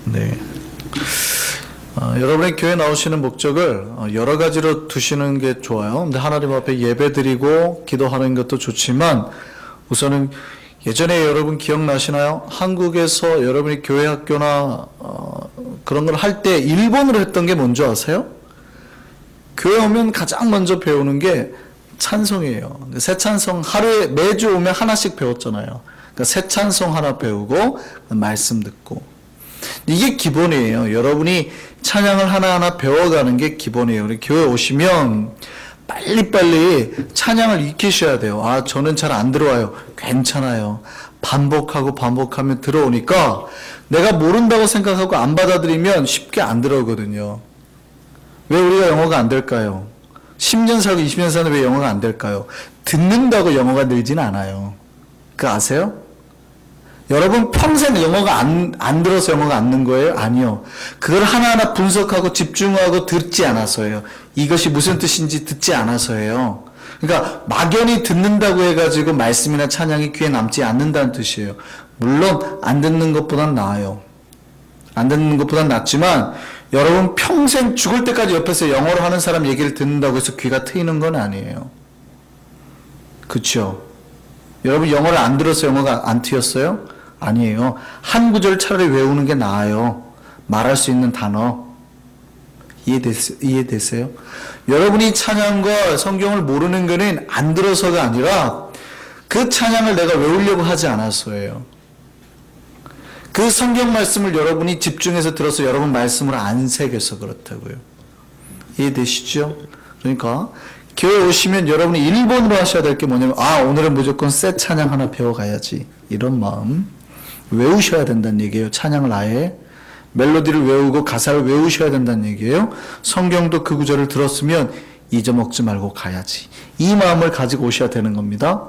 네. 여러분이 교회 나오시는 목적을 여러 가지로 두시는 게 좋아요. 근데 하나님 앞에 예배 드리고 기도하는 것도 좋지만 우선은 예전에 여러분 기억나시나요? 한국에서 여러분이 교회 학교나 그런 걸 할 때 일본어로 했던 게 뭔지 아세요? 교회 오면 가장 먼저 배우는 게 찬송이에요. 새 찬송 하루에 매주 오면 하나씩 배웠잖아요. 그러니까 새 찬송 하나 배우고 말씀 듣고 이게 기본이에요. 여러분이 찬양을 하나하나 배워가는 게 기본이에요. 우리 교회 오시면 빨리빨리 찬양을 익히셔야 돼요. 아, 저는 잘 안 들어와요. 괜찮아요. 반복하고 반복하면 들어오니까 내가 모른다고 생각하고 안 받아들이면 쉽게 안 들어오거든요. 왜 우리가 영어가 안 될까요? 10년 살고 20년 사는데 왜 영어가 안 될까요? 듣는다고 영어가 늘진 않아요. 그거 아세요? 여러분 평생 영어가 안 들어서 영어가 안 는 거예요? 아니요. 그걸 하나하나 분석하고 집중하고 듣지 않아서예요. 이것이 무슨 뜻인지 듣지 않아서예요. 그러니까 막연히 듣는다고 해가지고 말씀이나 찬양이 귀에 남지 않는다는 뜻이에요. 물론 안 듣는 것보단 나아요. 안 듣는 것보단 낫지만 여러분 평생 죽을 때까지 옆에서 영어로 하는 사람 얘기를 듣는다고 해서 귀가 트이는 건 아니에요. 그렇죠? 여러분 영어를 안 들어서 영어가 안 트였어요? 아니에요. 한 구절 차라리 외우는 게 나아요. 말할 수 있는 단어. 이해되세요? 여러분이 찬양과 성경을 모르는 거는 안 들어서가 아니라 그 찬양을 내가 외우려고 하지 않아서예요. 그 성경 말씀을 여러분이 집중해서 들어서 여러분 말씀을 안 새겨서 그렇다고요. 이해되시죠? 그러니까 교회 오시면 여러분이 1번으로 하셔야 될 게 뭐냐면 오늘은 무조건 새 찬양 하나 배워가야지. 이런 마음. 외우셔야 된다는 얘기예요. 찬양을 아예. 멜로디를 외우고 가사를 외우셔야 된다는 얘기예요. 성경도 그 구절을 들었으면 잊어먹지 말고 가야지. 이 마음을 가지고 오셔야 되는 겁니다.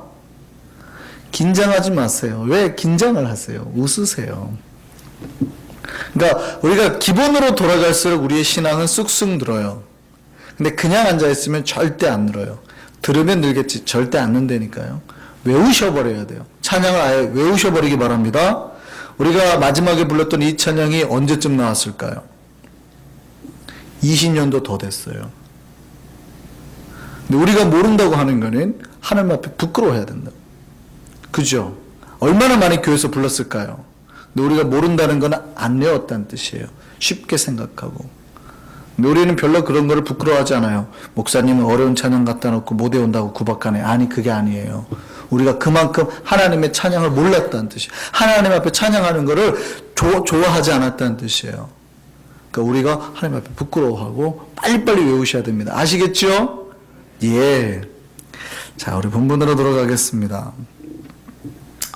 긴장하지 마세요. 왜 긴장을 하세요? 웃으세요. 그러니까 우리가 기본으로 돌아갈수록 우리의 신앙은 쑥쑥 늘어요. 근데 그냥 앉아있으면 절대 안 늘어요. 들으면 늘겠지 절대 안 는다니까요. 외우셔버려야 돼요. 찬양을 아예 외우셔버리기 바랍니다. 우리가 마지막에 불렀던 이 찬양이 언제쯤 나왔을까요? 20년도 더 됐어요. 근데 우리가 모른다고 하는 거는 하나님 앞에 부끄러워해야 된다. 그죠? 얼마나 많이 교회에서 불렀을까요? 근데 우리가 모른다는 건 안 외웠다는 뜻이에요. 쉽게 생각하고. 근데 우리는 별로 그런 거를 부끄러워하지 않아요. 목사님은 어려운 찬양 갖다 놓고 못 외운다고 구박하네. 아니, 그게 아니에요. 우리가 그만큼 하나님의 찬양을 몰랐다는 뜻이에요. 하나님 앞에 찬양하는 거를 좋아하지 않았다는 뜻이에요. 그러니까 우리가 하나님 앞에 부끄러워하고 빨리빨리 외우셔야 됩니다. 아시겠죠? 예. 자, 우리 본문으로 돌아가겠습니다.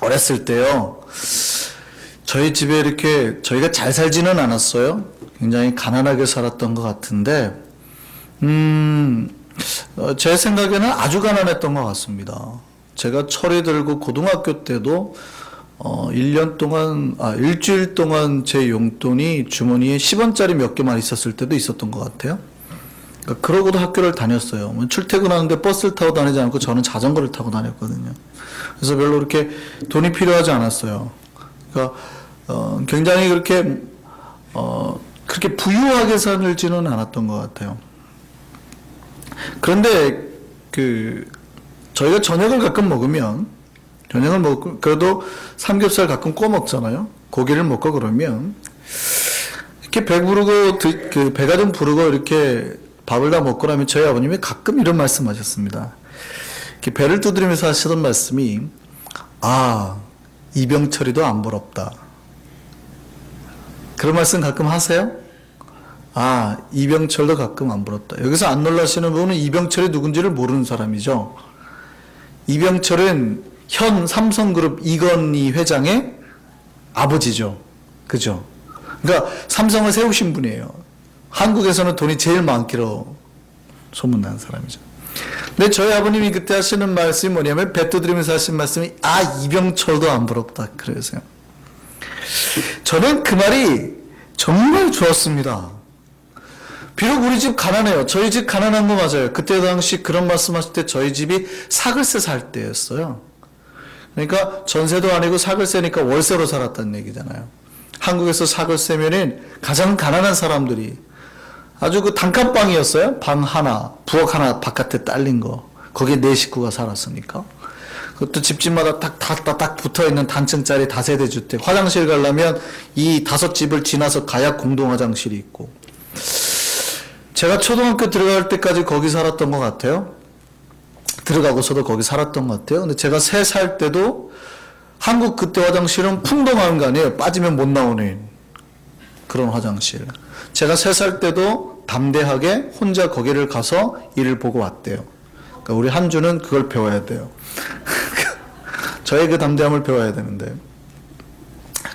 어렸을 때요, 저희 집에 이렇게 저희가 잘 살지는 않았어요. 굉장히 가난하게 살았던 것 같은데, 제 생각에는 아주 가난했던 것 같습니다. 제가 철이 들고 고등학교 때도 1년 동안, 일주일 동안 제 용돈이 주머니에 10원짜리 몇 개만 있었을 때도 있었던 것 같아요. 그러니까 그러고도 학교를 다녔어요. 출퇴근하는데 버스를 타고 다니지 않고 저는 자전거를 타고 다녔거든요. 그래서 별로 그렇게 돈이 필요하지 않았어요. 그러니까 굉장히 그렇게 부유하게 살지는 않았던 것 같아요. 그런데 저희가 저녁을 가끔 먹으면 그래도 삼겹살 가끔 구워 먹잖아요. 고기를 먹고 그러면 이렇게 배부르고 배가 좀 부르고 이렇게 밥을 다 먹고 나면 저희 아버님이 가끔 이런 말씀하셨습니다. 이렇게 배를 두드리면서 하시던 말씀이 이병철이도 안 부럽다. 그런 말씀 가끔 하세요? 이병철도 가끔 안 부럽다. 여기서 안 놀라시는 분은 이병철이 누군지를 모르는 사람이죠. 이병철은 현 삼성그룹 이건희 회장의 아버지죠. 그죠? 그러니까 삼성을 세우신 분이에요. 한국에서는 돈이 제일 많기로 소문난 사람이죠. 근데 저희 아버님이 그때 하시는 말씀이 뭐냐면 배 두드리면서 하신 말씀이 이병철도 안 부럽다. 그러세요. 저는 그 말이 정말 좋았습니다. 비록 우리 집 가난해요. 저희 집 가난한 거 맞아요. 그때 당시 그런 말씀하실 때 저희 집이 사글세 살 때였어요. 그러니까 전세도 아니고 사글세니까 월세로 살았다는 얘기잖아요. 한국에서 사글 세면은 가장 가난한 사람들이 아주 그 단칸방이었어요. 방 하나, 부엌 하나 바깥에 딸린 거. 거기에 네 식구가 살았으니까. 그것도 집집마다 딱 붙어있는 단층짜리 다세대 주택. 화장실 가려면 이 5집을 지나서 가야 공동 화장실이 있고. 제가 초등학교 들어갈 때까지 거기 살았던 것 같아요. 들어가고서도 거기 살았던 것 같아요. 근데 제가 3살 때도 한국 그때 화장실은 풍덩한 거 아니에요. 빠지면 못 나오는 그런 화장실. 제가 3살 때도 담대하게 혼자 거기를 가서 일을 보고 왔대요. 그러니까 우리 한주는 그걸 배워야 돼요. 저의 그 담대함을 배워야 되는데.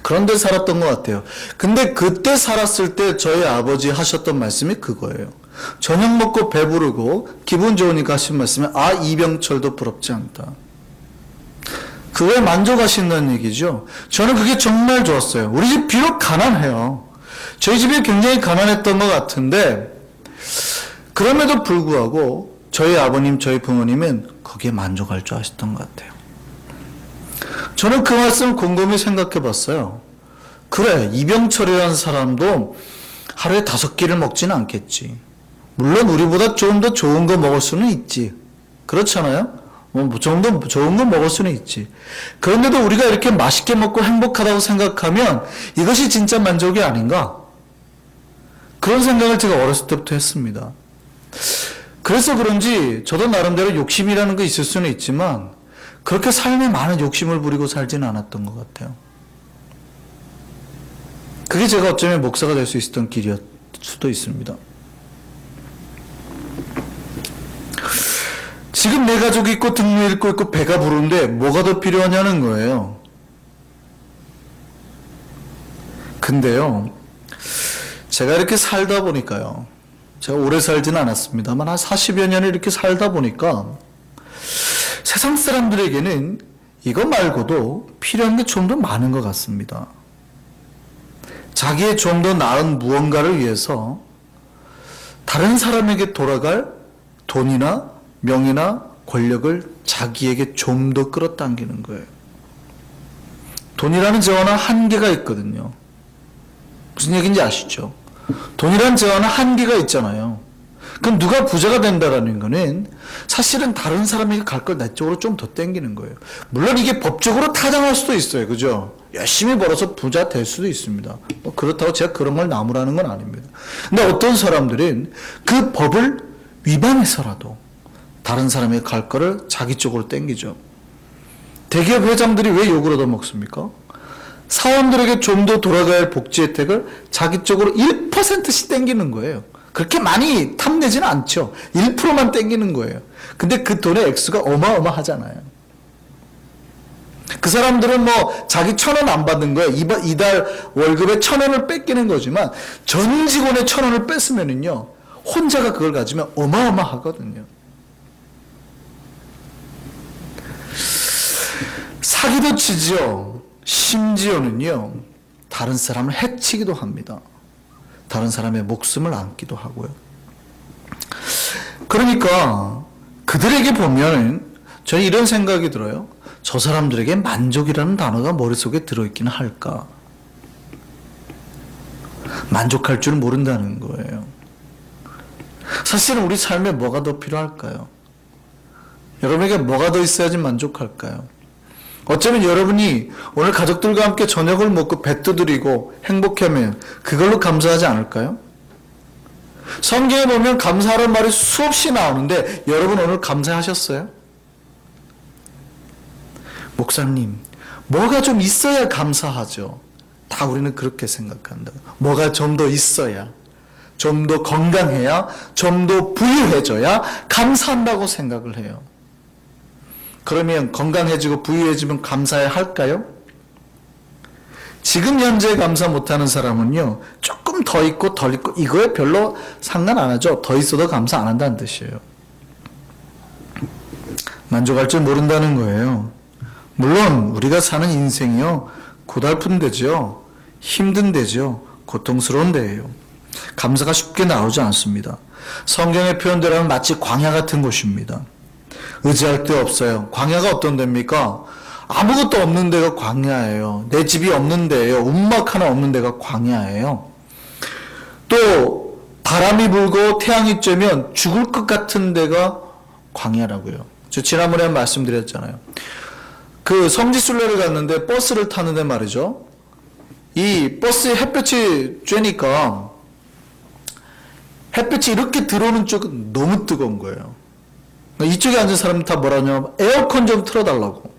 그런 데 살았던 것 같아요. 근데 그때 살았을 때 저희 아버지 하셨던 말씀이 그거예요. 저녁 먹고 배부르고 기분 좋으니까 하신 말씀이 이병철도 부럽지 않다. 그거에 만족하신다는 얘기죠. 저는 그게 정말 좋았어요. 우리 집 비록 가난해요. 저희 집이 굉장히 가난했던 것 같은데 그럼에도 불구하고 저희 아버님, 저희 부모님은 거기에 만족할 줄 아셨던 것 같아요. 저는 그 말씀을 곰곰이 생각해 봤어요. 그래, 이병철이라는 사람도 하루에 5끼를 먹지는 않겠지. 물론 우리보다 좀 더 좋은 거 먹을 수는 있지. 그렇잖아요? 좀 더 좋은 거 먹을 수는 있지. 그런데도 우리가 이렇게 맛있게 먹고 행복하다고 생각하면 이것이 진짜 만족이 아닌가? 그런 생각을 제가 어렸을 때부터 했습니다. 그래서 그런지 저도 나름대로 욕심이라는 게 있을 수는 있지만 그렇게 삶에 많은 욕심을 부리고 살지는 않았던 것 같아요. 그게 제가 어쩌면 목사가 될 수 있었던 길이었을 수도 있습니다. 지금 내 가족이 있고 등록 읽고 있고 배가 부른데 뭐가 더 필요하냐는 거예요. 근데요, 제가 이렇게 살다 보니까요, 제가 오래 살지는 않았습니다만 한 40여 년을 이렇게 살다 보니까 세상 사람들에게는 이거 말고도 필요한 게 좀 더 많은 것 같습니다. 자기의 좀 더 나은 무언가를 위해서 다른 사람에게 돌아갈 돈이나 명예나 권력을 자기에게 좀 더 끌어당기는 거예요. 돈이라는 재화는 한계가 있거든요. 무슨 얘기인지 아시죠? 돈이라는 재화는 한계가 있잖아요. 그럼 누가 부자가 된다라는 거는 사실은 다른 사람에게 갈 걸 내 쪽으로 좀 더 땡기는 거예요. 물론 이게 법적으로 타당할 수도 있어요. 그죠? 열심히 벌어서 부자 될 수도 있습니다. 그렇다고 제가 그런 걸 나무라는 건 아닙니다. 근데 어떤 사람들은 그 법을 위반해서라도 다른 사람에게 갈 거를 자기 쪽으로 땡기죠. 대기업 회장들이 왜 욕을 얻어먹습니까? 사원들에게 좀 더 돌아갈 복지 혜택을 자기 쪽으로 1%씩 땡기는 거예요. 그렇게 많이 탐내지는 않죠. 1%만 땡기는 거예요. 근데 그 돈의 액수가 어마어마하잖아요. 그 사람들은 뭐 자기 1,000원 안 받는 거예요. 이달 월급에 1,000원을 뺏기는 거지만 전 직원의 1,000원을 뺐으면은요, 혼자가 그걸 가지면 어마어마하거든요. 사기도 치죠. 심지어는요, 다른 사람을 해치기도 합니다. 다른 사람의 목숨을 앗기도 하고요. 그러니까 그들에게 보면 저는 이런 생각이 들어요. 저 사람들에게 만족이라는 단어가 머릿속에 들어있기는 할까? 만족할 줄 모른다는 거예요. 사실은 우리 삶에 뭐가 더 필요할까요? 여러분에게 뭐가 더 있어야지 만족할까요? 어쩌면 여러분이 오늘 가족들과 함께 저녁을 먹고 배 두드리고 행복하면 그걸로 감사하지 않을까요? 성경에 보면 감사하는 말이 수없이 나오는데 여러분 오늘 감사하셨어요? 목사님, 뭐가 좀 있어야 감사하죠. 다 우리는 그렇게 생각한다. 뭐가 좀 더 있어야, 좀 더 건강해야, 좀 더 부유해져야 감사한다고 생각을 해요. 그러면 건강해지고 부유해지면 감사해야 할까요? 지금 현재 감사 못하는 사람은요, 조금 더 있고 덜 있고 이거에 별로 상관 안 하죠. 더 있어도 감사 안 한다는 뜻이에요. 만족할 줄 모른다는 거예요. 물론 우리가 사는 인생이요, 고달픈 데죠, 힘든 데죠, 고통스러운 데예요. 감사가 쉽게 나오지 않습니다. 성경의 표현대로는 마치 광야 같은 곳입니다. 의지할 데 없어요. 광야가 어떤 데입니까? 아무것도 없는 데가 광야예요. 내 집이 없는 데예요. 움막 하나 없는 데가 광야예요. 또 바람이 불고 태양이 쬐면 죽을 것 같은 데가 광야라고요. 저 지난번에 한 말씀드렸잖아요. 그 성지순례를 갔는데 버스를 타는데 말이죠. 이 버스에 햇볕이 쬐니까 햇빛이 이렇게 들어오는 쪽은 너무 뜨거운 거예요. 이쪽에 앉은 사람은 다 뭐라 하냐면 에어컨 좀 틀어달라고.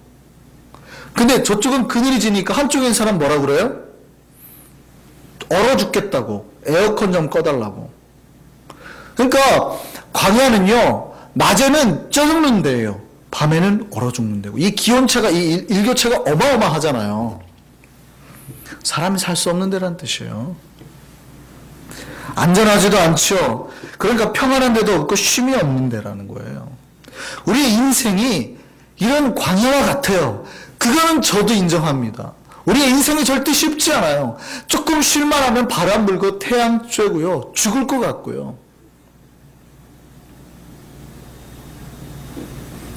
근데 저쪽은 그늘이 지니까 한쪽에 있는 사람 뭐라 그래요? 얼어 죽겠다고. 에어컨 좀 꺼달라고. 그러니까 광야는요, 낮에는 쪄 죽는 데예요. 밤에는 얼어 죽는 데고. 이 기온차가, 이 일교차가 어마어마하잖아요. 사람이 살 수 없는 데란 뜻이에요. 안전하지도 않죠. 그러니까 평안한 데도 없고 쉼이 없는 데라는 거예요. 우리의 인생이 이런 광야와 같아요. 그거는 저도 인정합니다. 우리의 인생이 절대 쉽지 않아요. 조금 쉴만 하면 바람 불고 태양 쬐고요. 죽을 것 같고요.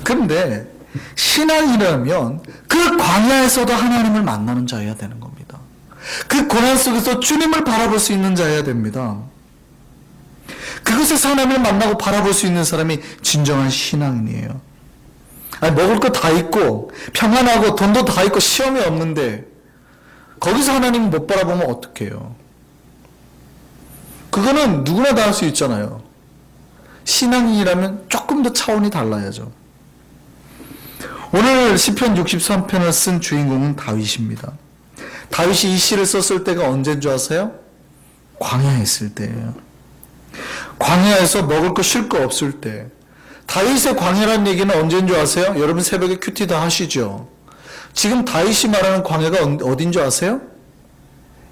그런데 신앙이라면 그 광야에서도 하나님을 만나는 자여야 되는 겁니다. 그 고난 속에서 주님을 바라볼 수 있는 자여야 됩니다. 그것에서 하나님을 만나고 바라볼 수 있는 사람이 진정한 신앙인이에요. 아니, 먹을 거 다 있고 평안하고 돈도 다 있고 시험이 없는데 거기서 하나님 못 바라보면 어떡해요? 그거는 누구나 다 할 수 있잖아요. 신앙인이라면 조금 더 차원이 달라야죠. 오늘 시편 63편을 쓴 주인공은 다윗입니다. 다윗이 이 시를 썼을 때가 언제인 줄 아세요? 광야에 있을 때예요. 광야에서 먹을 거 쉴 거 없을 때. 다윗의 광야라는 얘기는 언제인 줄 아세요? 여러분 새벽에 큐티 다 하시죠? 지금 다윗이 말하는 광야가 어딘 줄 아세요?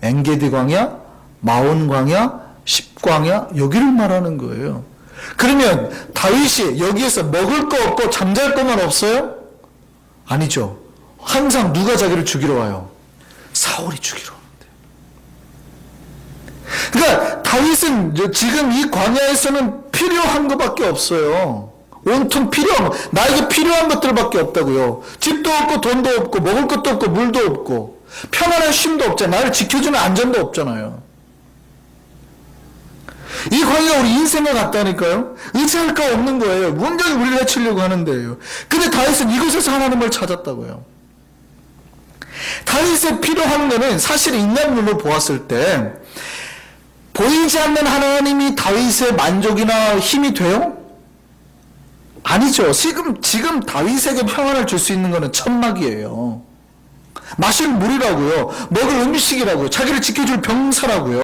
엔게디 광야, 마온 광야, 십광야, 여기를 말하는 거예요. 그러면 다윗이 여기에서 먹을 거 없고 잠잘 것만 없어요? 아니죠. 항상 누가 자기를 죽이러 와요? 사울이 죽이러 오는데. 그러니까 다윗은 지금 이 광야에서는 필요한 것밖에 없어요. 온통 필요한 것, 나에게 필요한 것들밖에 없다고요. 집도 없고 돈도 없고 먹을 것도 없고 물도 없고 편안한 쉼도 없잖아요. 나를 지켜주는 안전도 없잖아요. 이 광야가 우리 인생과 같다니까요. 의지할 거 없는 거예요. 온전히 우리를 해치려고 하는 데예요. 근데 다윗은 이곳에서 하나님을 찾았다고요. 다윗에 필요한 거는 사실 인간론으로 보았을 때 보이지 않는 하나님이 다윗의 만족이나 힘이 돼요? 아니죠. 지금 다윗에게 평안을 줄 수 있는 것은 천막이에요. 마실 물이라고요. 먹을 음식이라고요. 자기를 지켜줄 병사라고요.